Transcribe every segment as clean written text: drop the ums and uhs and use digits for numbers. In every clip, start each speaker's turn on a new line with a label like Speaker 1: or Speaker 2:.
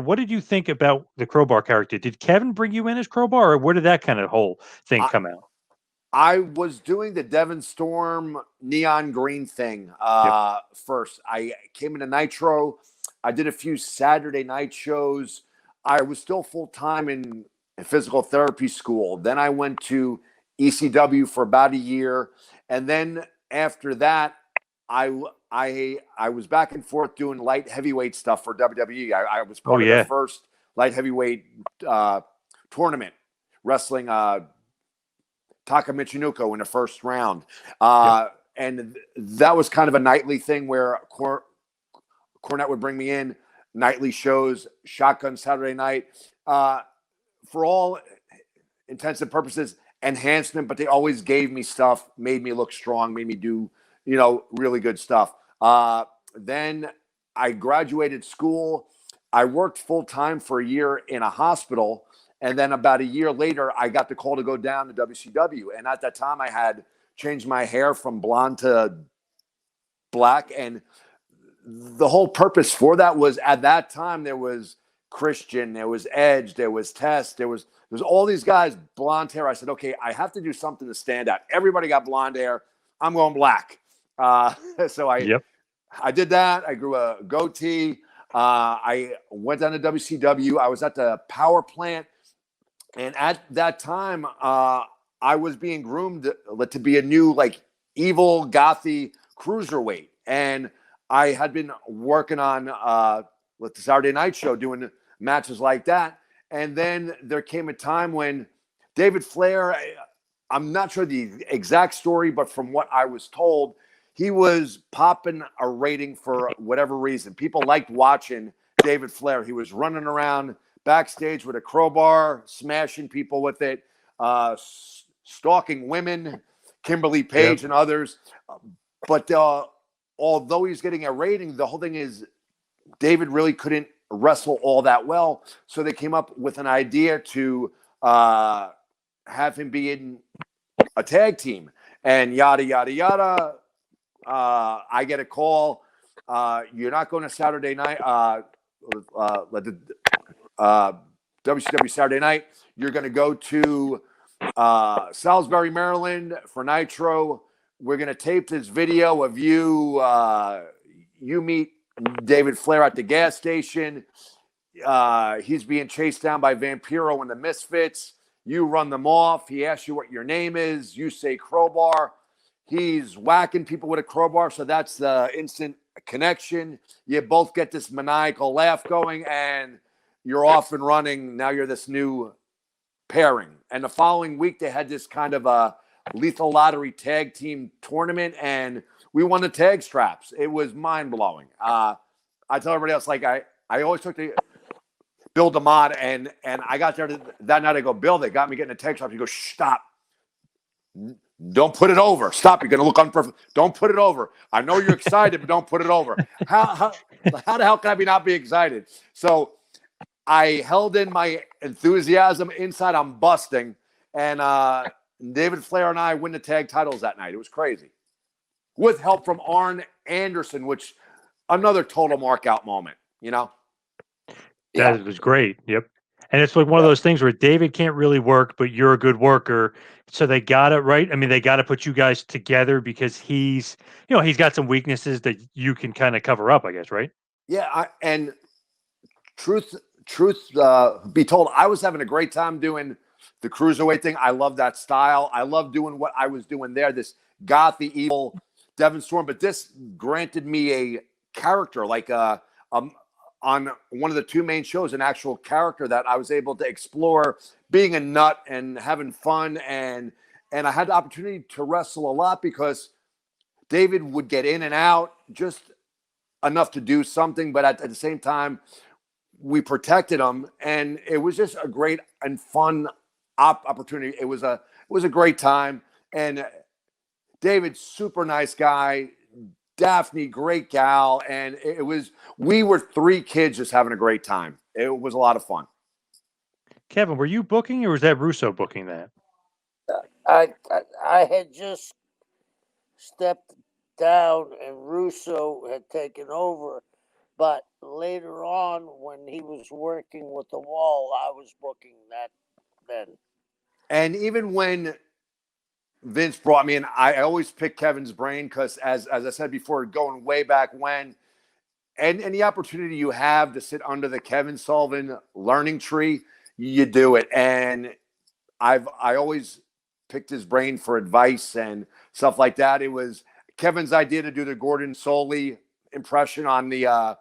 Speaker 1: what did you think about the Crowbar character? Did Kevin bring you in as Crowbar, or where did that kind of whole thing come out?
Speaker 2: I was doing the Devon Storm neon green thing first. I came into Nitro. I did a few Saturday night shows. I was still full-time in physical therapy school. Then I went to ECW for about a year. And then after that, I was back and forth doing light heavyweight stuff for WWE. I was part of the first light heavyweight tournament, wrestling Taka Michinoku in the first round. And that was kind of a nightly thing where Cornette would bring me in, nightly shows, Shotgun Saturday night. For all intents and purposes, enhancement, but they always gave me stuff, made me look strong, made me do, really good stuff. Then I graduated school. I worked full-time for a year in a hospital. And then about a year later, I got the call to go down to WCW. And at that time, I had changed my hair from blonde to black. And the whole purpose for that was, at that time, there was Christian, there was Edge, there was Test, there was all these guys, blonde hair. I said, okay, I have to do something to stand out. Everybody got blonde hair. I'm going black. So I did that. I grew a goatee. I went down to WCW. I was at the power plant. And at that time, I was being groomed to be a new, evil, gothy cruiserweight. And I had been working on the Saturday night show, doing matches like that. And then there came a time when David Flair, I'm not sure the exact story, but from what I was told, he was popping a rating for whatever reason. People liked watching David Flair. He was running around backstage with a crowbar, smashing people with it, stalking women, Kimberly Page and others. But although he's getting a rating, the whole thing is David really couldn't wrestle all that well. So they came up with an idea to have him be in a tag team, and yada, yada, yada. I get a call. You're not going to Saturday night. WCW Saturday night. You're going to go to Salisbury, Maryland for Nitro. We're going to tape this video of you. You meet David Flair at the gas station. He's being chased down by Vampiro and the Misfits. You run them off. He asks you what your name is. You say Crowbar. He's whacking people with a crowbar, so that's the instant connection. You both get this maniacal laugh going, and you're off and running. Now you're this new pairing. And the following week, they had this kind of a lethal lottery tag team tournament, and we won the tag straps. It was mind-blowing. I tell everybody else, I always took the Bill DeMott, and I got there that night. I go, Bill, they got me getting a tag strap. He goes, shh, stop. Don't put it over. Stop. You're going to look unperfect. Don't put it over. I know you're excited, but don't put it over. How the hell can I not be excited? So I held in my enthusiasm. Inside, I'm busting. And David Flair and I win the tag titles that night. It was crazy. With help from Arn Anderson, which another total mark-out moment,
Speaker 1: That was great. Yep. And it's like one of those things where David can't really work, but you're a good worker. So they got it right. I mean, they got to put you guys together because he's got some weaknesses that you can kind of cover up, I guess, right?
Speaker 2: Yeah. And truth be told, I was having a great time doing the cruiserweight thing. I love that style. I love doing what I was doing there, this gothy, evil Devon Storm. But this granted me a character, on one of the two main shows, an actual character that I was able to explore, being a nut and having fun. And I had the opportunity to wrestle a lot because David would get in and out just enough to do something. But at the same time, we protected him. And it was just a great and fun opportunity. It was a great time. And David, super nice guy. Daphne, great gal, and we were three kids just having a great time. It was a lot of fun.
Speaker 1: Kevin, were you booking, or was that Russo booking that?
Speaker 3: I had just stepped down, and Russo had taken over. But later on, when he was working with the Wall, I was booking that then.
Speaker 2: And even when Vince brought me in, I always pick Kevin's brain because, as I said before, going way back when, and the opportunity you have to sit under the Kevin Sullivan learning tree, you do it. And I always picked his brain for advice and stuff like that. It was Kevin's idea to do the Gordon Soley impression on the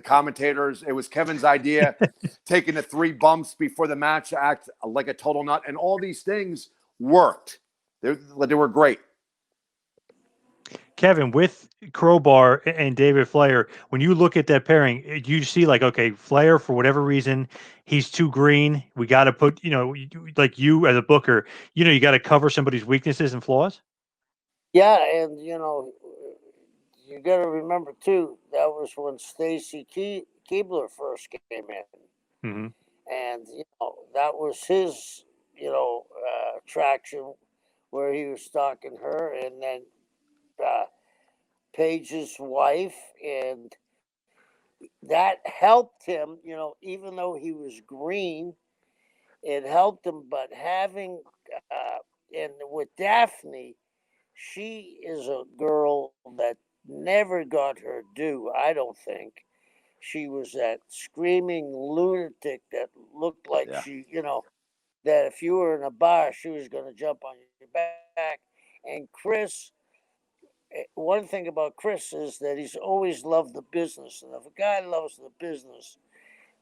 Speaker 2: commentators. It was Kevin's idea, taking the 3 bumps before the match to act like a total nut, and all these things worked. They were great.
Speaker 1: Kevin, with Crowbar and David Flair, when you look at that pairing, you see like, okay, Flair, for whatever reason, he's too green. We got to put, like you as a booker, you got to cover somebody's weaknesses and flaws.
Speaker 3: Yeah, and you got to remember too, that was when Stacy Keibler first came in,
Speaker 1: Mm-hmm.
Speaker 3: and that was his attraction, where he was stalking her, and then Paige's wife, and that helped him. Even though he was green, it helped him. But having and with Daphne, she is a girl that never got her due, I don't think. She was that screaming lunatic that looked like she, that if you were in a bar, she was going to jump on your back. And Chris, one thing about Chris is that he's always loved the business. And if a guy loves the business,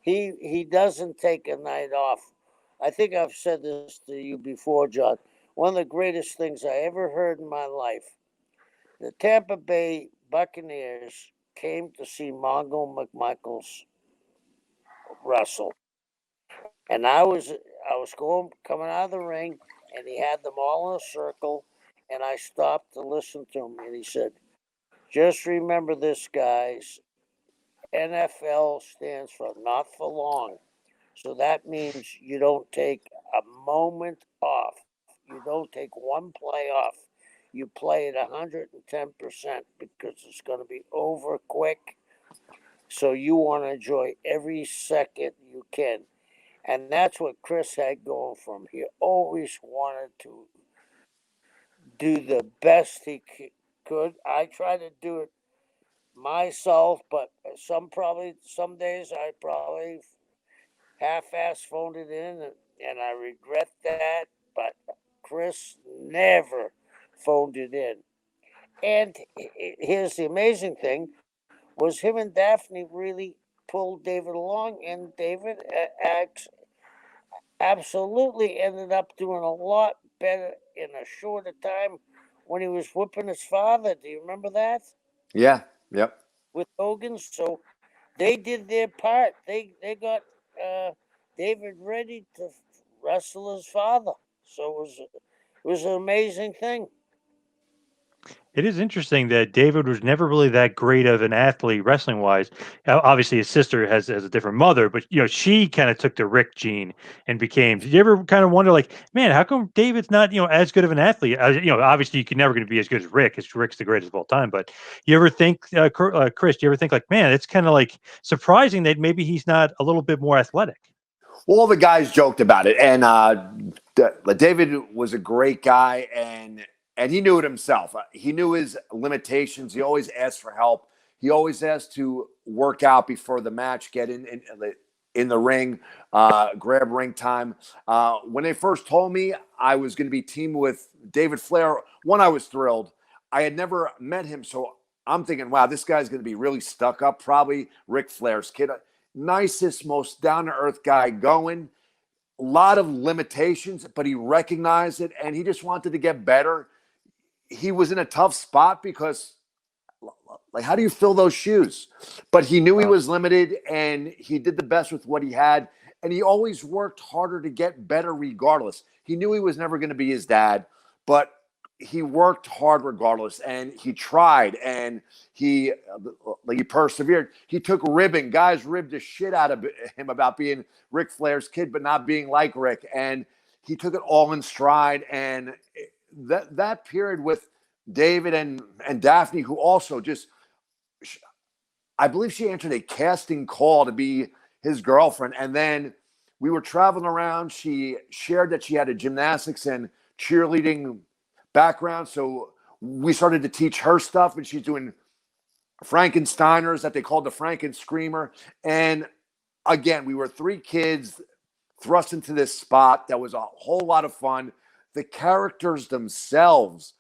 Speaker 3: he doesn't take a night off. I think I've said this to you before, John. One of the greatest things I ever heard in my life, the Tampa Bay Buccaneers came to see Mongo McMichaels wrestle. And I was coming out of the ring, and he had them all in a circle, and I stopped to listen to him, and he said, "Just remember this, guys. NFL stands for not for long. So that means you don't take a moment off. You don't take one play off. You play at 110% because it's going to be over quick. So you want to enjoy every second you can." And that's what Chris had going for him. He always wanted to do the best he could. I try to do it myself, but some days I probably half-ass phoned it in, and I regret that. But Chris never phoned it in. And here's the amazing thing: was him and Daphne really pulled David along, and David absolutely ended up doing a lot better in a shorter time when he was whipping his father. Do you remember that?
Speaker 2: Yeah. Yep.
Speaker 3: With Hogan. So they did their part. They got David ready to wrestle his father. So it was an amazing thing.
Speaker 1: It is interesting that David was never really that great of an athlete wrestling wise. Obviously, his sister has a different mother, but she kind of took the Rick gene and became. Did you ever kind of wonder, like, man, how come David's not as good of an athlete? Obviously, you can never going to be as good as Rick, because Rick's the greatest of all time. But you ever think, Chris? Do you ever think, like, man, it's kind of like surprising that maybe he's not a little bit more athletic?
Speaker 2: Well, all the guys joked about it, and David was a great guy, and he knew it himself. He knew his limitations. He always asked for help. He always asked to work out before the match, get in the ring, grab ring time. When they first told me I was going to be teamed with David Flair, I was thrilled. I had never met him, so I'm thinking, wow, this guy's going to be really stuck up, probably Ric Flair's kid. Nicest, most down-to-earth guy going. A lot of limitations, but he recognized it, and he just wanted to get better. He was in a tough spot because, like, how do you fill those shoes? But he knew he was limited, and he did the best with what he had, and he always worked harder to get better regardless. He knew he was never going to be his dad, but he worked hard regardless, and he tried, and he persevered. He took ribbing. Guys ribbed the shit out of him about being Ric Flair's kid, but not being like Rick. And he took it all in stride. And that period with David and Daphne, who also just, I believe she answered a casting call to be his girlfriend. And then we were traveling around. She shared that she had a gymnastics and cheerleading background. So we started to teach her stuff, and she's doing Frankensteiners that they called the Franken Screamer. And again, we were 3 kids thrust into this spot that was a whole lot of fun. The characters themselves,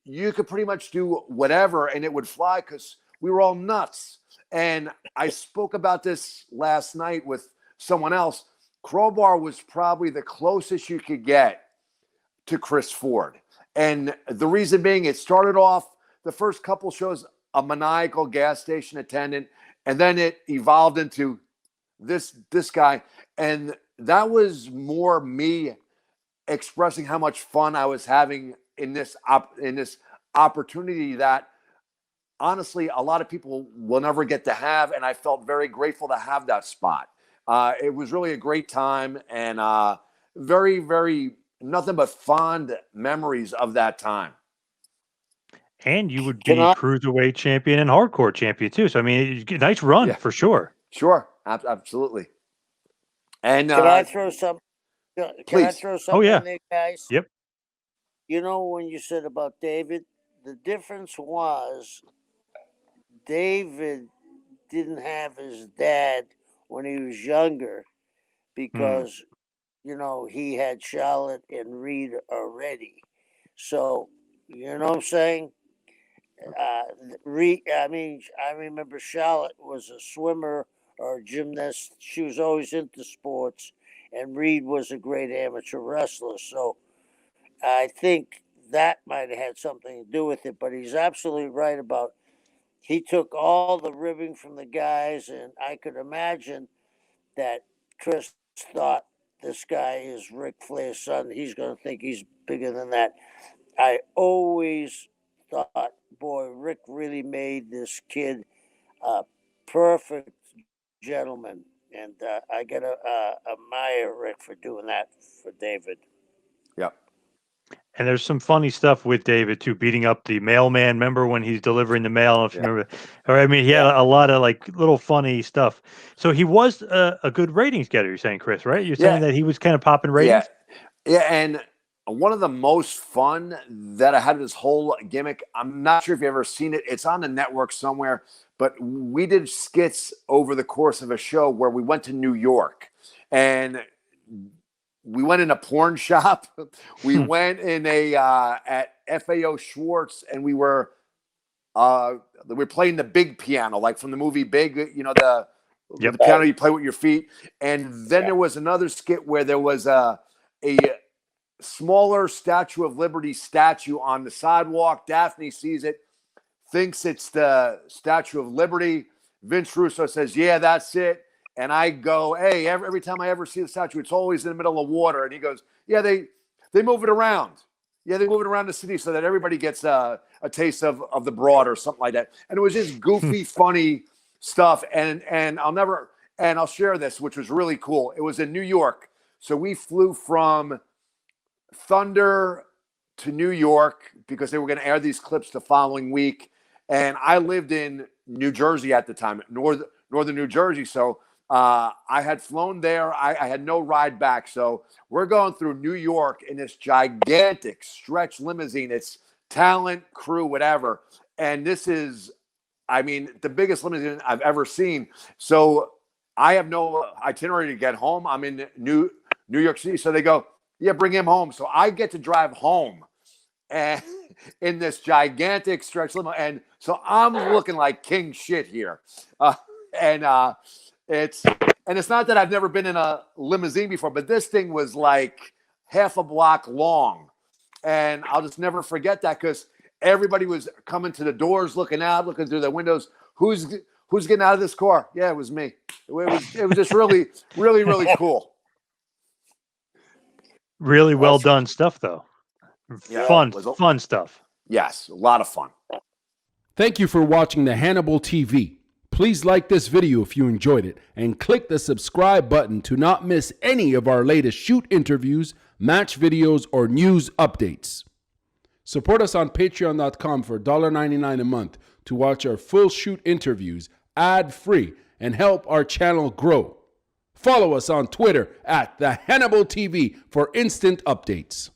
Speaker 2: you could pretty much do whatever and it would fly because we were all nuts. And I spoke about this last night with someone else. Crowbar was probably the closest you could get to Chris Ford. And the reason being, it started off the first couple shows a maniacal gas station attendant, and then it evolved into this guy. And that was more me expressing how much fun I was having in this opportunity that honestly a lot of people will never get to have, and I felt very grateful to have that spot. It was really a great time, and very, very nothing but fond memories of that time.
Speaker 1: And you would be Cruiserweight champion and Hardcore champion too. So I mean, nice run for sure.
Speaker 2: Sure, absolutely. And
Speaker 3: can I throw some? Can I throw something in there, guys?
Speaker 1: Yep.
Speaker 3: You know, when you said about David, the difference was David didn't have his dad when he was younger because, you know, he had Charlotte and Reed already. So, you know what I'm saying? I remember Charlotte was a swimmer or a gymnast. She was always into sports. And Reed was a great amateur wrestler. So I think that might have had something to do with it. But he's absolutely right about he took all the ribbing from the guys. And I could imagine that Chris thought this guy is Ric Flair's son. He's going to think he's bigger than that. I always thought, boy, Rick really made this kid a perfect gentleman. And I got to admire Rick for doing that for David.
Speaker 2: Yep.
Speaker 1: And there's some funny stuff with David too, beating up the mailman. Remember when he's delivering the mail? I don't know if you remember. Or I mean, he had a lot of like little funny stuff. So he was a good ratings getter. You're saying, Chris, right? You're saying that he was kind of popping ratings.
Speaker 2: Yeah. And one of the most fun that I had this whole gimmick. I'm not sure if you've ever seen it. It's on the network somewhere. But we did skits over the course of a show where we went to New York, and we went in a porn shop. We went in at FAO Schwartz, and we were playing the big piano, like from the movie Big. You know, the piano you play with your feet. And then there was another skit where there was a smaller Statue of Liberty statue on the sidewalk. Daphne sees it, thinks it's the Statue of Liberty. Vince Russo says, yeah, that's it. And I go, hey, every time I ever see the statue, it's always in the middle of water. And he goes, yeah, they move it around. Yeah, they move it around the city so that everybody gets a taste of the broad or something like that. And it was just goofy, funny stuff. And I'll share this, which was really cool. It was in New York. So we flew from Thunder to New York because they were going to air these clips the following week. And I lived in New Jersey at the time, northern New Jersey. So I had flown there. I had no ride back. So we're going through New York in this gigantic stretch limousine. It's talent, crew, whatever. And this is, I mean, the biggest limousine I've ever seen. So I have no itinerary to get home. I'm in New York City. So they go, yeah, bring him home. So I get to drive home and in this gigantic stretch limo. And so I'm looking like king shit here. It's not that I've never been in a limousine before, but this thing was like half a block long. And I'll just never forget that because everybody was coming to the doors, looking out, looking through the windows. Who's getting out of this car? Yeah, it was me. It was just really, really, really cool.
Speaker 1: Really well done stuff, though. Fun stuff.
Speaker 2: Yes, a lot of fun.
Speaker 4: Thank you for watching the Hannibal TV. Please like this video if you enjoyed it and click the subscribe button to not miss any of our latest shoot interviews, match videos, or news updates. Support us on patreon.com for $1.99 a month to watch our full shoot interviews ad-free and help our channel grow. Follow us on Twitter at the Hannibal TV for instant updates.